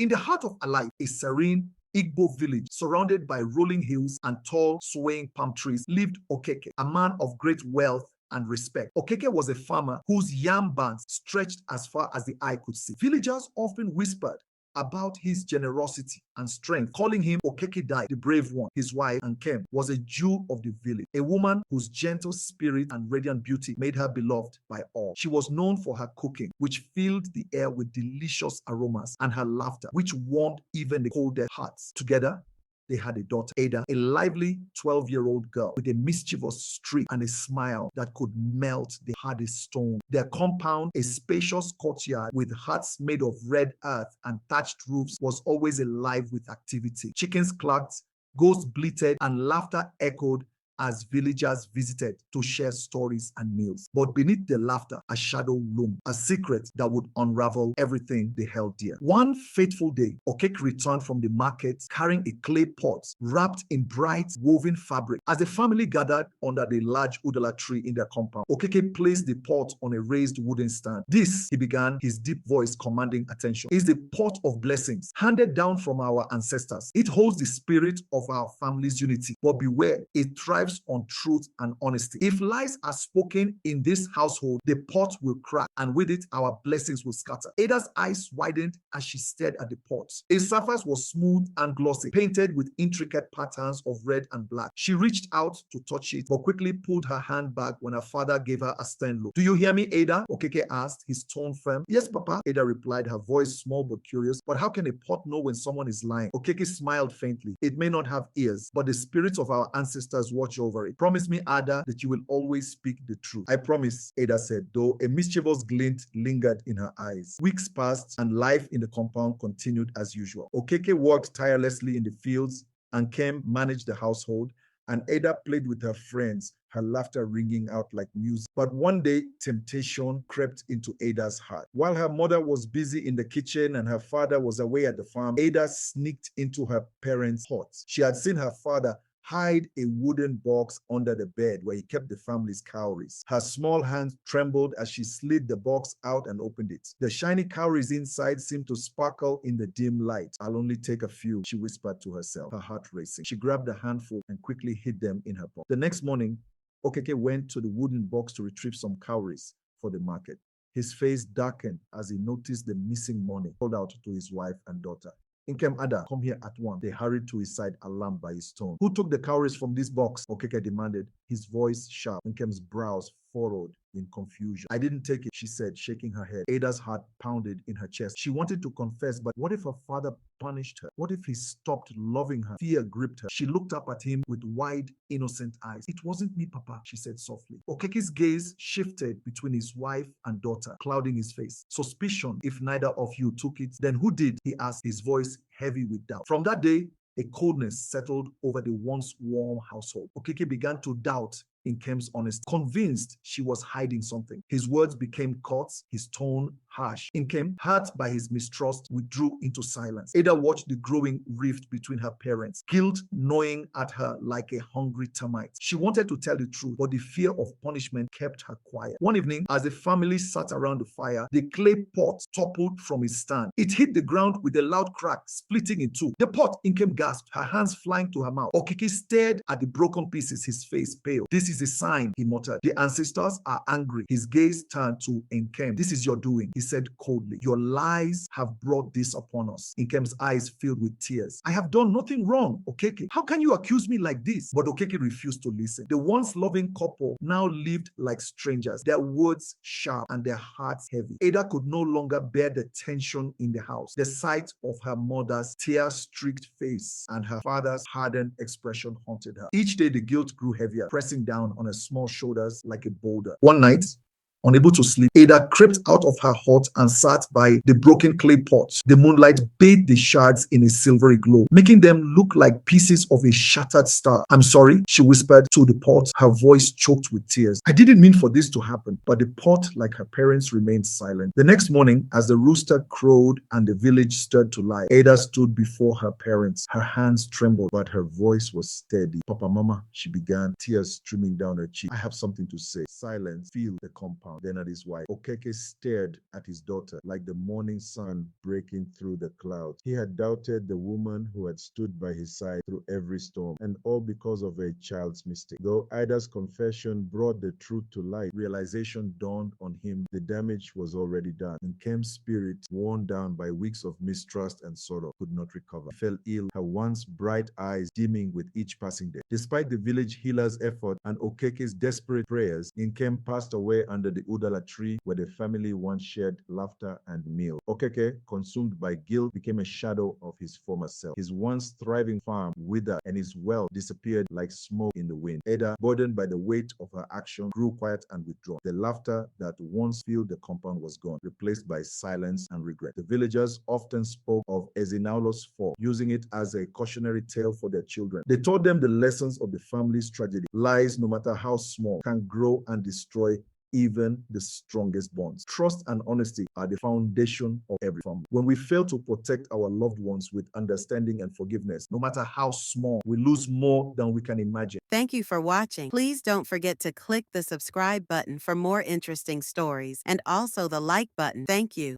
In the heart of Alai, a serene Igbo village surrounded by rolling hills and tall, swaying palm trees, lived Okeke, a man of great wealth and respect. Okeke was a farmer whose yam barns stretched as far as the eye could see. Villagers often whispered about his generosity and strength, calling him Okeke Dai, the brave one. His wife, Nkem, was a jewel of the village, a woman whose gentle spirit and radiant beauty made her beloved by all. She was known for her cooking, which filled the air with delicious aromas, and her laughter, which warmed even the coldest hearts. Together, they had a daughter, Ada, a lively 12-year-old girl with a mischievous streak and a smile that could melt the hardest stone. Their compound, a spacious courtyard with huts made of red earth and thatched roofs, was always alive with activity. Chickens clucked, ghosts bleated, and laughter echoed as villagers visited to share stories and meals. But beneath the laughter, a shadow loomed, a secret that would unravel everything they held dear. One fateful day, Okeke returned from the market carrying a clay pot wrapped in bright woven fabric. As the family gathered under the large udala tree in their compound, Okeke placed the pot on a raised wooden stand. This, he began, his deep voice commanding attention, is the pot of blessings handed down from our ancestors. It holds the spirit of our family's unity. But beware, it thrives on truth and honesty. If lies are spoken in this household, the pot will crack, and with it, our blessings will scatter. Ada's eyes widened as she stared at the pot. Its surface was smooth and glossy, painted with intricate patterns of red and black. She reached out to touch it, but quickly pulled her hand back when her father gave her a stern look. "Do you hear me, Ada?" Okeke asked, his tone firm. "Yes, Papa," Ada replied, her voice small but curious. "But how can a pot know when someone is lying?" Okeke smiled faintly. "It may not have ears, but the spirits of our ancestors watch over it. Promise me, Ada, that you will always speak the truth." "I promise," Ada said, though a mischievous glint lingered in her eyes. Weeks passed, and life in the compound continued as usual. Okeke worked tirelessly in the fields, and Kem managed the household, and Ada played with her friends, her laughter ringing out like music. But one day, temptation crept into Ada's heart. While her mother was busy in the kitchen and her father was away at the farm, Ada sneaked into her parents' hut. She had seen her father hide a wooden box under the bed where he kept the family's cowries. Her small hands trembled as she slid the box out and opened it. The shiny cowries inside seemed to sparkle in the dim light. "I'll only take a few," she whispered to herself, her heart racing. She grabbed a handful and quickly hid them in her pocket. The next morning, Okeke went to the wooden box to retrieve some cowries for the market. His face darkened as he noticed the missing money. He called out to his wife and daughter. "Nkem, Ada, come here at once." They hurried to his side, alarmed by his tone. "Who took the cowries from this box?" Okeke demanded, his voice sharp. Nkem's brows furrowed in confusion. "I didn't take it," she said, shaking her head. Ada's heart pounded in her chest. She wanted to confess, but what if her father punished her? What if he stopped loving her? Fear gripped her. She looked up at him with wide, innocent eyes. "It wasn't me, Papa," she said softly. Okeke's gaze shifted between his wife and daughter, clouding his face. "Suspicion. If neither of you took it, then who did?" he asked, his voice heavy with doubt. From that day, a coldness settled over the once warm household. Okeke began to doubt Nkem's honesty, convinced she was hiding something. His words became curt, his tone harsh. Nkem, hurt by his mistrust, withdrew into silence. Ada watched the growing rift between her parents, guilt gnawing at her like a hungry termite. She wanted to tell the truth, but the fear of punishment kept her quiet. One evening, as the family sat around the fire, the clay pot toppled from its stand. It hit the ground with a loud crack, splitting in two. "The pot!" Nkem gasped, her hands flying to her mouth. Okeke stared at the broken pieces, his face pale. "This is a sign," he muttered. "The ancestors are angry." His gaze turned to Nkem. "This is your doing," he said coldly. "Your lies have brought this upon us." Nkem's eyes filled with tears. "I have done nothing wrong, Okeke. How can you accuse me like this?" But Okeke refused to listen. The once loving couple now lived like strangers, their words sharp and their hearts heavy. Ada could no longer bear the tension in the house. The sight of her mother's tear-streaked face and her father's hardened expression haunted her. Each day the guilt grew heavier, pressing down on her small shoulders like a boulder. One night, unable to sleep, Ada crept out of her hut and sat by the broken clay pot. The moonlight bathed the shards in a silvery glow, making them look like pieces of a shattered star. "I'm sorry," she whispered to the pot, her voice choked with tears. "I didn't mean for this to happen." But the pot, like her parents, remained silent. The next morning, as the rooster crowed and the village stirred to life, Ada stood before her parents. Her hands trembled, but her voice was steady. "Papa, Mama," she began, tears streaming down her cheek, "I have something to say." Silence filled the compound. compound, then at his wife. Okeke stared at his daughter like the morning sun breaking through the clouds. He had doubted the woman who had stood by his side through every storm, and all because of a child's mistake. Though Ida's confession brought the truth to light, realization dawned on him the damage was already done, and Kem's spirit, worn down by weeks of mistrust and sorrow, could not recover. He fell ill, her once bright eyes dimming with each passing day. Despite the village healer's effort and Okeke's desperate prayers, Nkem passed away under the Udala tree where the family once shared laughter and meal. Okeke, consumed by guilt, became a shadow of his former self. His once thriving farm withered and his wealth disappeared like smoke in the wind. Ada, burdened by the weight of her action, grew quiet and withdrawn. The laughter that once filled the compound was gone, replaced by silence and regret. The villagers often spoke of Ezinaulo's fall, using it as a cautionary tale for their children. They taught them the lessons of the family's tragedy. Lies, no matter how small, can grow and destroy even the strongest bonds. Trust and honesty are the foundation of every family. When we fail to protect our loved ones with understanding and forgiveness, no matter how small, we lose more than we can imagine. Thank you for watching. Please don't forget to click the subscribe button for more interesting stories and also the like button. Thank you.